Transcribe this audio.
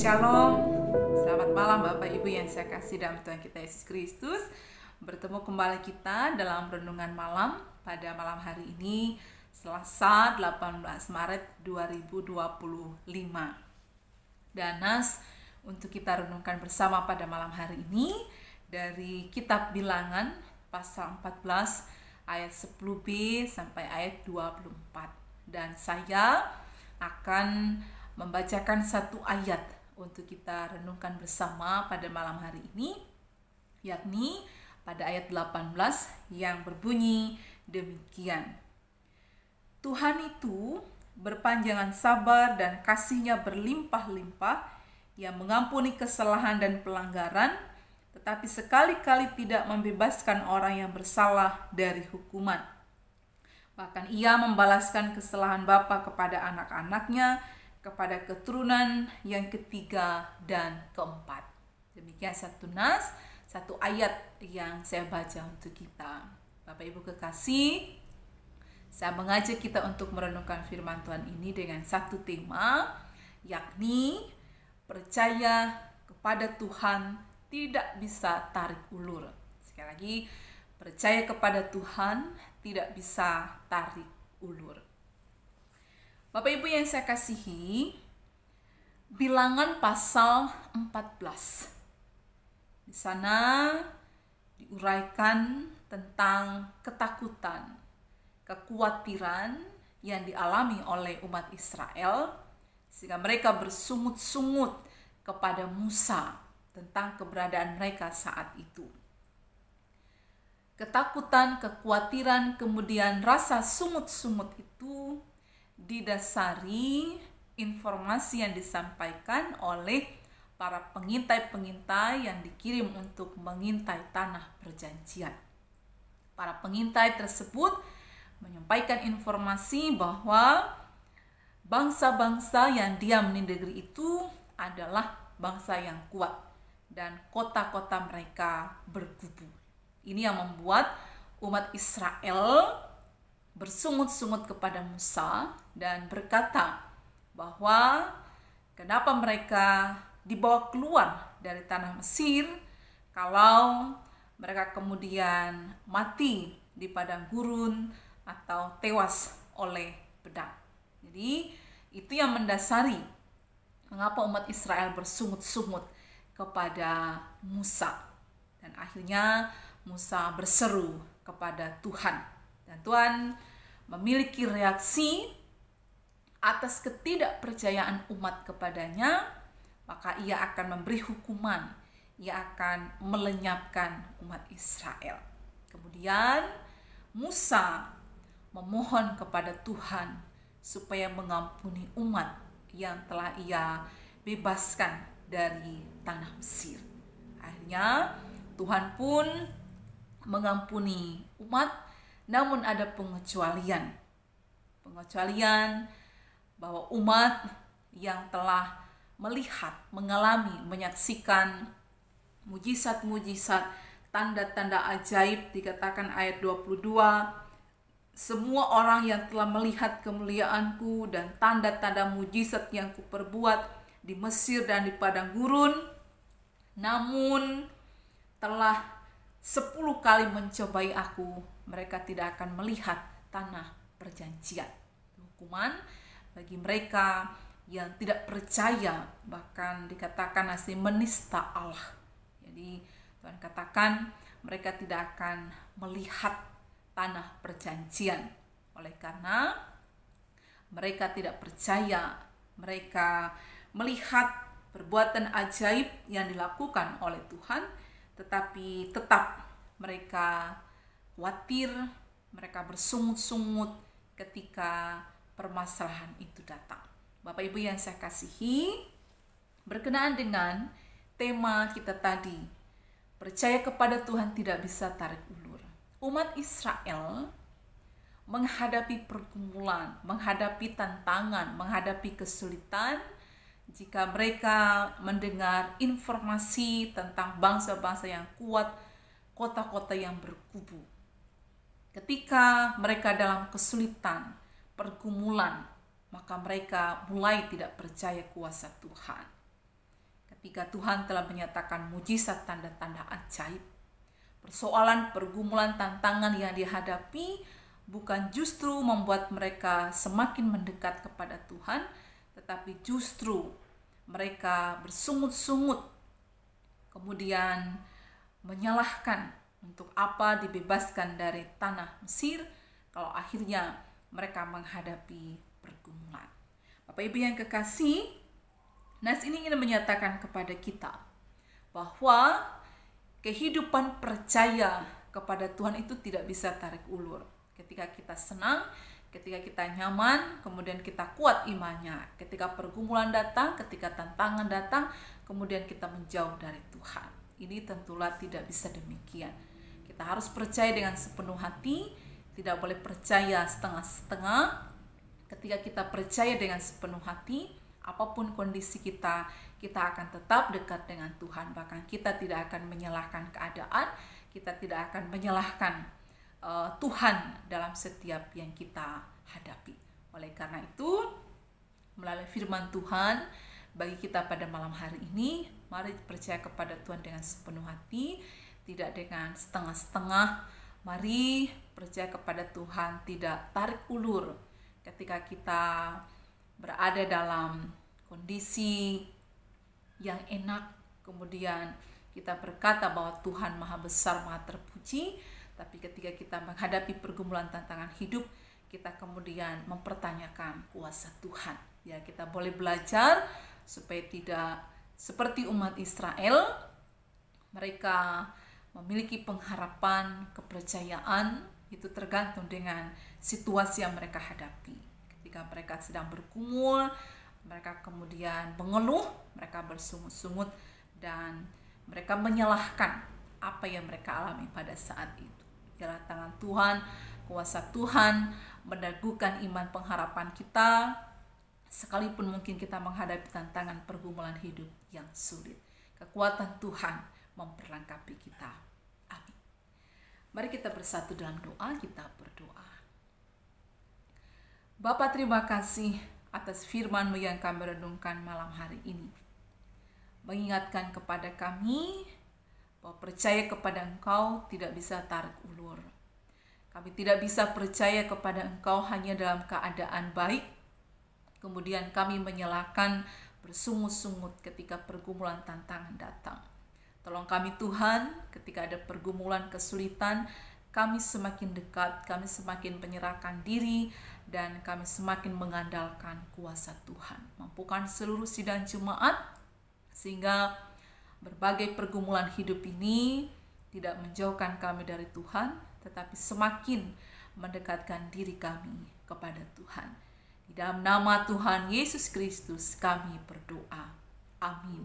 Shalom, selamat malam Bapak Ibu yang saya kasih dalam Tuhan kita Yesus Kristus. Bertemu kembali kita dalam renungan malam pada malam hari ini, Selasa 18 Maret 2025. Dan untuk kita renungkan bersama pada malam hari ini dari kitab Bilangan pasal 14 ayat 10b sampai ayat 24. Dan saya akan membacakan satu ayat untuk kita renungkan bersama pada malam hari ini, yakni pada ayat 18 yang berbunyi demikian. Tuhan itu berpanjangan sabar dan kasih-Nya berlimpah-limpah, yang mengampuni kesalahan dan pelanggaran, tetapi sekali-kali tidak membebaskan orang yang bersalah dari hukuman. Bahkan Ia membalaskan kesalahan bapa kepada anak-anaknya, kepada keturunan yang ketiga dan keempat. Demikian satu ayat yang saya baca untuk kita. Bapak Ibu kekasih, saya mengajak kita untuk merenungkan firman Tuhan ini dengan satu tema, yakni percaya kepada Tuhan tidak bisa tarik ulur. Sekali lagi, percaya kepada Tuhan tidak bisa tarik ulur. Bapak Ibu yang saya kasihi, Bilangan pasal 14. Di sana diuraikan tentang ketakutan, kekhawatiran yang dialami oleh umat Israel, sehingga mereka bersungut-sungut kepada Musa tentang keberadaan mereka saat itu. Ketakutan, kekhawatiran, kemudian rasa sungut-sungut itu didasari informasi yang disampaikan oleh para pengintai-pengintai yang dikirim untuk mengintai tanah perjanjian. Para pengintai tersebut menyampaikan informasi bahwa bangsa-bangsa yang diam di negeri itu adalah bangsa yang kuat dan kota-kota mereka berkubu. Ini yang membuat umat Israel bersungut-sungut kepada Musa dan berkata bahwa kenapa mereka dibawa keluar dari tanah Mesir kalau mereka kemudian mati di padang gurun atau tewas oleh pedang. Jadi itu yang mendasari mengapa umat Israel bersungut-sungut kepada Musa. Dan akhirnya Musa berseru kepada Tuhan. Dan Tuhan memiliki reaksi atas ketidakpercayaan umat kepadanya, maka Ia akan memberi hukuman, Ia akan melenyapkan umat Israel. Kemudian Musa memohon kepada Tuhan supaya mengampuni umat yang telah Ia bebaskan dari tanah Mesir. Akhirnya Tuhan pun mengampuni umat, namun ada pengecualian bahwa umat yang telah melihat, mengalami, menyaksikan mujizat-mujizat, tanda-tanda ajaib, dikatakan ayat 22, semua orang yang telah melihat kemuliaanku dan tanda-tanda mujizat yang kuperbuat di Mesir dan di padang gurun, namun telah 10 kali mencobai aku, mereka tidak akan melihat tanah perjanjian. Hukuman bagi mereka yang tidak percaya, bahkan dikatakan masih menista Allah. Jadi Tuhan katakan mereka tidak akan melihat tanah perjanjian. Oleh karena mereka tidak percaya, mereka melihat perbuatan ajaib yang dilakukan oleh Tuhan, tetapi tetap mereka khawatir, mereka bersungut-sungut ketika permasalahan itu datang. Bapak Ibu yang saya kasihi, berkenaan dengan tema kita tadi, percaya kepada Tuhan tidak bisa tarik ulur. Umat Israel menghadapi pergumulan, menghadapi tantangan, menghadapi kesulitan jika mereka mendengar informasi tentang bangsa-bangsa yang kuat, kota-kota yang berkubu. Ketika mereka dalam kesulitan, pergumulan, maka mereka mulai tidak percaya kuasa Tuhan. ketika Tuhan telah menyatakan mujizat tanda-tanda ajaib. Persoalan, pergumulan, tantangan yang dihadapi bukan justru membuat mereka semakin mendekat kepada Tuhan, tetapi justru mereka bersungut-sungut, kemudian menyalahkan untuk apa dibebaskan dari tanah Mesir kalau akhirnya mereka menghadapi pergumulan. Bapak Ibu yang kekasih, nas ini ingin menyatakan kepada kita bahwa kehidupan percaya kepada Tuhan itu tidak bisa tarik ulur. Ketika kita senang, ketika kita nyaman, kemudian kita kuat imannya. Ketika pergumulan datang, ketika tantangan datang, kemudian kita menjauh dari Tuhan. Ini tentulah tidak bisa demikian. Kita harus percaya dengan sepenuh hati, tidak boleh percaya setengah-setengah. Ketika kita percaya dengan sepenuh hati, apapun kondisi kita akan tetap dekat dengan Tuhan. Bahkan kita tidak akan menyalahkan keadaan, kita tidak akan menyalahkan Tuhan dalam setiap yang kita hadapi. Oleh karena itu, melalui firman Tuhan bagi kita pada malam hari ini, mari percaya kepada Tuhan dengan sepenuh hati, tidak dengan setengah-setengah. Mari percaya kepada Tuhan, tidak tarik ulur ketika kita berada dalam kondisi yang enak, kemudian kita berkata bahwa Tuhan maha besar, maha terpuji. Tapi ketika kita menghadapi pergumulan tantangan hidup, kita kemudian mempertanyakan kuasa Tuhan. Ya, kita boleh belajar supaya tidak seperti umat Israel, mereka memiliki pengharapan, kepercayaan, itu tergantung dengan situasi yang mereka hadapi. Ketika mereka sedang bergumul, mereka kemudian mengeluh, mereka bersungut-sungut, dan mereka menyalahkan apa yang mereka alami pada saat itu. Ialah tangan Tuhan, kuasa Tuhan meneguhkan iman pengharapan kita, sekalipun mungkin kita menghadapi tantangan pergumulan hidup yang sulit. Kekuatan Tuhan memperlengkapi kita. Amin. Mari kita bersatu dalam doa, kita berdoa. Bapa, terima kasih atas firman-Mu yang kami renungkan malam hari ini. Mengingatkan kepada kami bahwa percaya kepada Engkau tidak bisa tarik ulur. Kami tidak bisa percaya kepada Engkau hanya dalam keadaan baik, kemudian kami menyalahkan, bersungut-sungut ketika pergumulan tantangan datang. Tolong kami Tuhan, ketika ada pergumulan kesulitan, kami semakin dekat, kami semakin menyerahkan diri, dan kami semakin mengandalkan kuasa Tuhan. Mampukan seluruh sidang jemaat, sehingga berbagai pergumulan hidup ini tidak menjauhkan kami dari Tuhan, tetapi semakin mendekatkan diri kami kepada Tuhan. Di dalam nama Tuhan Yesus Kristus kami berdoa. Amin.